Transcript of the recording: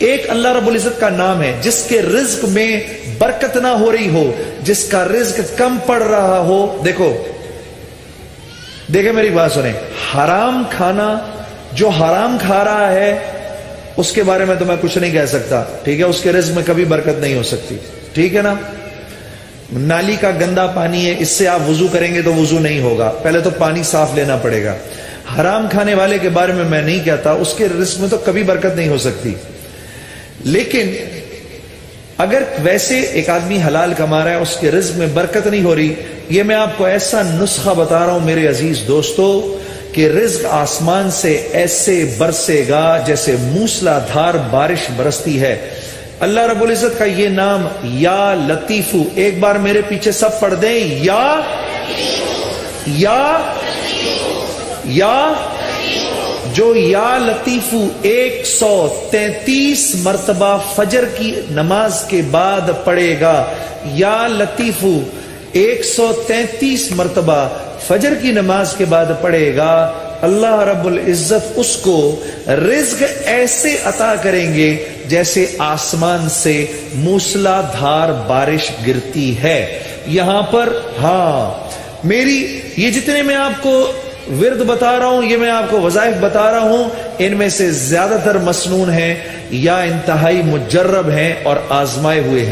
ایک اللہ رب العزت کا نام ہے جس کے رزق میں برکت نہ ہو رہی ہو، جس کا رزق کم پڑ رہا ہو. دیکھیں میری بات سنیں، حرام کھانا، جو حرام کھا رہا ہے اس کے بارے میں تو میں کچھ نہیں کہہ سکتا، ٹھیک ہے، اس کے رزق میں کبھی برکت نہیں ہو سکتی، ٹھیک ہے نا. نالی کا گندا پانی ہے، اس سے آپ وضو کریں گے تو وضو نہیں ہوگا، پہلے تو پانی صاف لینا پڑے گا. حرام کھانے والے کے بارے میں نہیں کہتا، اس کے رزق میں تو کبھی برکت نہیں ہو سکتی. لیکن اگر ویسے ایک آدمی حلال کما رہا ہے، اس کے رزق میں برکت نہیں ہو رہی، یہ میں آپ کو ایسا نسخہ بتا رہا ہوں میرے عزیز دوستو کہ رزق آسمان سے ایسے برسے گا جیسے موسلا دھار بارش برستی ہے. اللہ رب العزت کا یہ نام یا لطیفو، ایک بار میرے پیچھے سب پڑھ دیں، یا جو یا لطیفو 133 مرتبہ فجر کی نماز کے بعد پڑھے گا، یا لطیفو 133 مرتبہ فجر کی نماز کے بعد پڑھے گا، اللہ رب العزت اس کو رزق ایسے عطا کریں گے جیسے آسمان سے موسلا دھار بارش گرتی ہے. یہاں پر میری یہ جتنے میں آپ کو ورد بتا رہا ہوں، یہ میں آپ کو وظائف بتا رہا ہوں، ان میں سے زیادہ تر مسنون ہیں یا انتہائی مجرب ہیں اور آزمائے ہوئے ہیں.